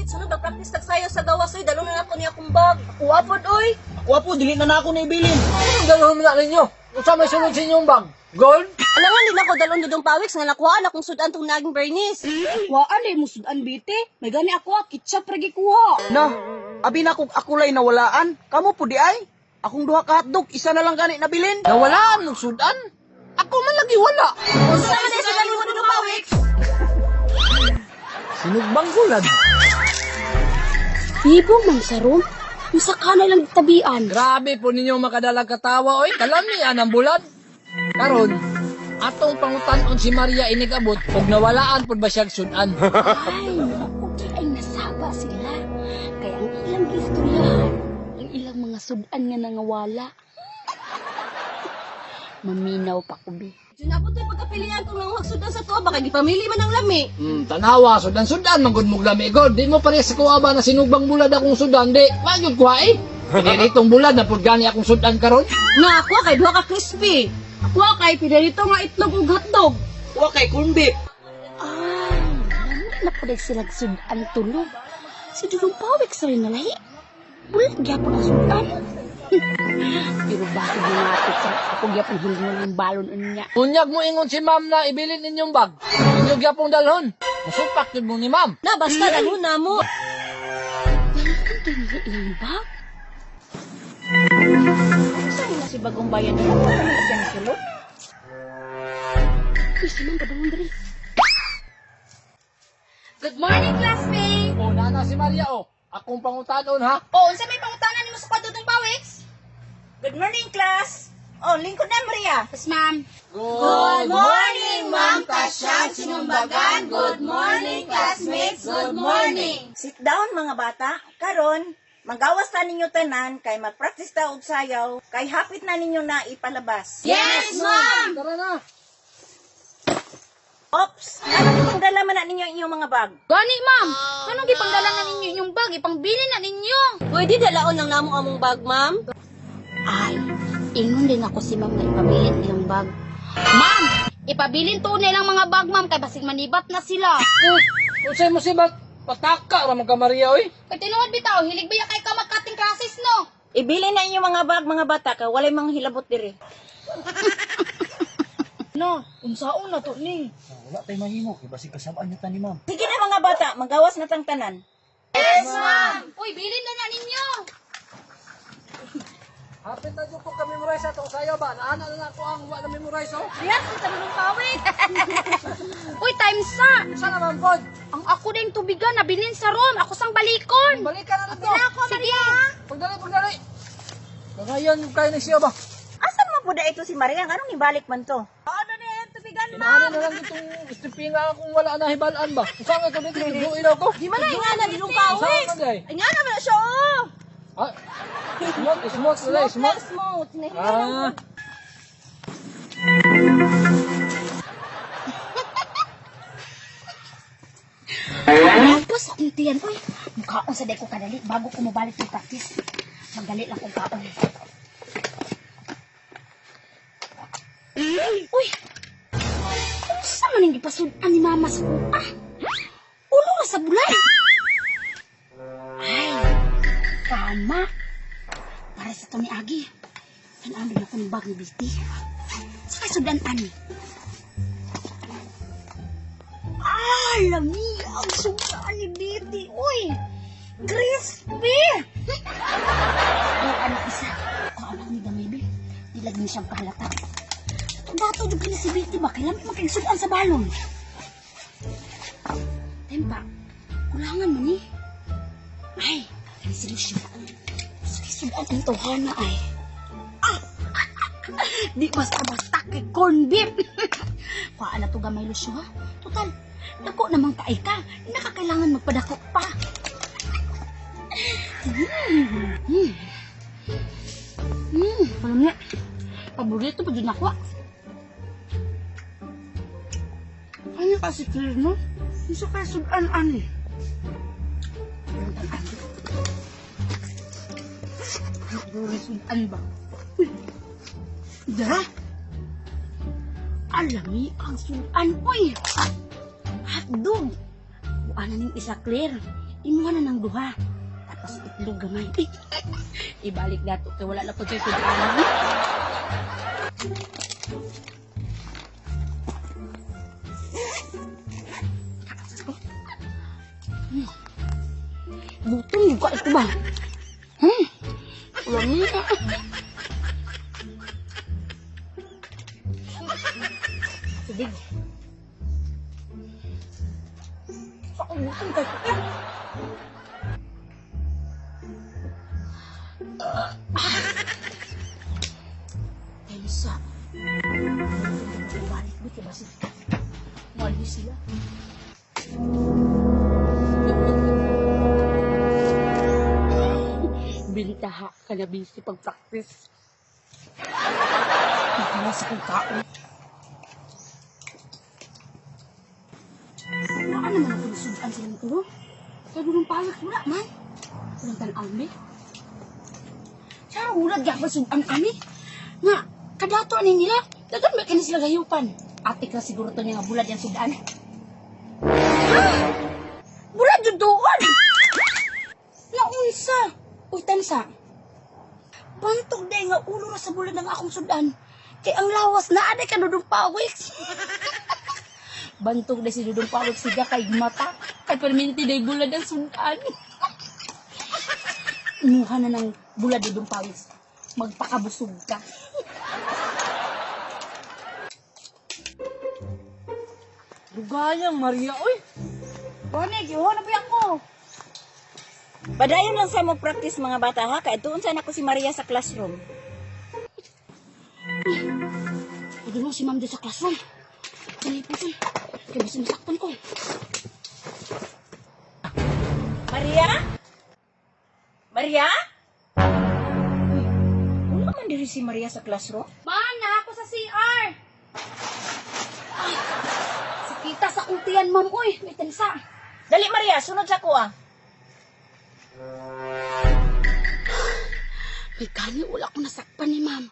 Sunod na practice tag sayo sa gawas oy, dalo na ako niya akong bag. Ako apod oy. Ako po, dili na ako na ibilin. Anong dalawin mo na ninyo? Kung sa may sunod sa inyong bag? Gold? Alangan din ako dalon dudong pawiks nga nakuhaan akong sudan tong naging bernis. Waan ay mo sudan biti. May gani ako kitsa pragi kuha. Na, abi na kung akulay nawalaan. Kamu po di ay? Akong duha ka hotdog, isa na lang gani nabilin. Nawalaan ng sudan? Ako man lagi wala. Unsa man ay sudan mo dudong pawiks? Sinugbang gulad. Ibo man sa room. Usa ka na lang tabian. Grabe po ninyo makadalag katawa, oy. Kalamian ang bulad. Karon, atong pangutanon si Maria inigabot ug nawalaan pud ba siyag sudan? Ay, okay ay nasaba sila. Kaya ang ilang istoryahan, ang ilang mga sudan nga nangawala. Maminaw pa ko, bi. Junapot ay pagkapilian kung nang sudan sa tuwa baka gipamili man ang lami. Tanawa, sudan-sudan, manggod mong lami, God. Di mo pares sa kuha ba na sinugbang bulad akong sudan, di. Magyod kuha eh. Hindi itong bulad na pud gani akong sudan karon. Nga ako kay duha ka crispy. Ako kay pinarito nga itlog ug hotdog. Wa kay corn beef. Ay, naman na po sila sudan tulog. Si Dudong Pawik sa rin nalahi. Bulat gyapon ang sudan. Pero bakit ginapit sa ako gyapon hulungan ng balon niya. Unyag mo ingon si ma'am na ibilin inyong bag. Inyog yapong dalhon. Masupak yun mo ni ma'am. Na basta dalhon na mo. Ganito nila ilang bag? Saan na si bagong bayan niya? Ano na siyang sulot? Uy, si ma'am padawang dali. Good morning, classmate! O, nana si Maria, o. Akong pangutanon, ha? Oh, unsa may pangutanan nimo sa kwadro ng pawiks? Good morning class. Oh, lingkod na Maria. Yes, ma'am. Good morning, Ma'am Tasha Sinumbagan. Good morning, classmates. Good morning. Sit down mga bata. Karon, magawas ta ninyo tanan kay mag-practice ta og sayaw kay hapit na ninyo na ipalabas. Yes, ma'am. Tara na. Ops, ano itong dala man na ninyo inyong mga bag? Gani, ma'am. Anong gipangdalangan ninyo inyong bag? Ipangbili na ninyo. Pwede dalaon ng namo among bag, ma'am? Ay, ingon din ako si ma'am na ipabilin ilang bag. Ma'am, ipabilin to nilang mga bag, ma'am. Kay basig manibat na sila. Kung sa'yo mo si Bag, pataka ramang ka Maria, oy. Kay tinuod bitaw, hilig ba kay ka mag-cutting classes, no? Ibili na inyong mga bag, mga bata, kay walay mga hilabot diri. No, unsaon na to ni? Wala tayo mahimo, kay basig kasabaan niyo ta ni ma'am. Sige na mga bata, magawas na tang tanan. Yes, ma'am. Uy, bilin na ninyo. Hapit na dyan po ka memorize atong sayo ba? Naana na ako ang wala memorize, oh. Yes, sa Dudong Pawik. Uy, time sa. Saan naman, Pod? Ang ako ding tubigan na bilin sa room. Ako sang balikon. Balik ka na lang to. Sige, ha? Pagdali. Bagayan kayo na siya ba? Asan mo po ito si Maria? Anong ibalik man to? Ano na yan, tubigan Inahanin na lang itong istipinga kung wala na hibalaan ba? Kung saan nga ito dito, nagluin ako. Di man na nga na dinong Saan pawis. man day? Ay nga naman na siya, oh. Ah, smooth wala, smooth. Smooth. Ah, Tapos akong tiyan, uy. Mukhaon sa day ko kadali bago ko mabalik ng practice. Magdali lang kong kaon. Uy! Kumusta man yung ipasudan ni mama sa kuha? Ulo na sa bulay! Ay! Tama! Para sa to ni Agi. Tanamin ako ng bag ni Biti. Sa sudan ani. Ay, lami ang sudan ni Biti. Uy! Crispy! Ay, anak isa. O anak ni Damibi. Nilagyan siyang pahalata. Dato juga ni si Biti ba? Kailan may magkagsudan sa balon? Tempa, kulangan mo ni. Ay, kaya si Lucio. Sudan ang tawhana ay. Ah! Di basta-basta kay corn beef. Kuhaan na to gamay Lucio ha. Total, dako namang kaay ka. Nakakailangan magpadako pa. Alam niya, paborito pa din ako. Ano kasi clear, no? Isa kaya sudan-an eh. Sudan ba? Da? Alami ang sudan. Uy! Hotdog! Buwan na ning isa clear. Imuha na ng duha. Tapos itlog gamay. Ibalik dato kay wala na po siya sudan. Butong juga ito ba? Ulam niya. Sige. Saan butong ka ito? Elsa. Balik ba kaya ba sila? Mali sila. Bintaha ka na busy pag-practice. Nakalas akong tao. Wala naman ako nasudan silang tulo. Kaya doon pala wala man. Walang tan-ang me. Sara ulad gapa sudan kami. Nga, kadato ani nila. Dagan may kanis sila gayupan. Atik na siguro to niya nga bulad yung sudan. Bulad yung doon! Naunsa! Uy, tansa. Bantog day nga ulo na sa bulad ng akong sudan. Kay ang lawas na aday ka Dudong Pawix. Bantog day si Dudong Pawix siga kay mata. Kay perminti day bulad ang sudan. Inuha na ng bulad Dudong Pawix. Magpakabusog ka. Dugayang Maria, oy. Bonek, iho na ba ako? Padayon lang sa mo practice mga bata ha, kay tuon sana ko si Maria sa classroom. Pwede mo si ma'am doon sa classroom. Kaliputan. Kaya bisa masaktan ko. Maria? Maria? Wala man diri si Maria sa classroom? Mana, ako sa CR. Ay, sakita sa ultian, ma'am. Uy, may tansa. Dali Maria, sunod sa kuha. May gani, wala ko nasakpan ni ma'am.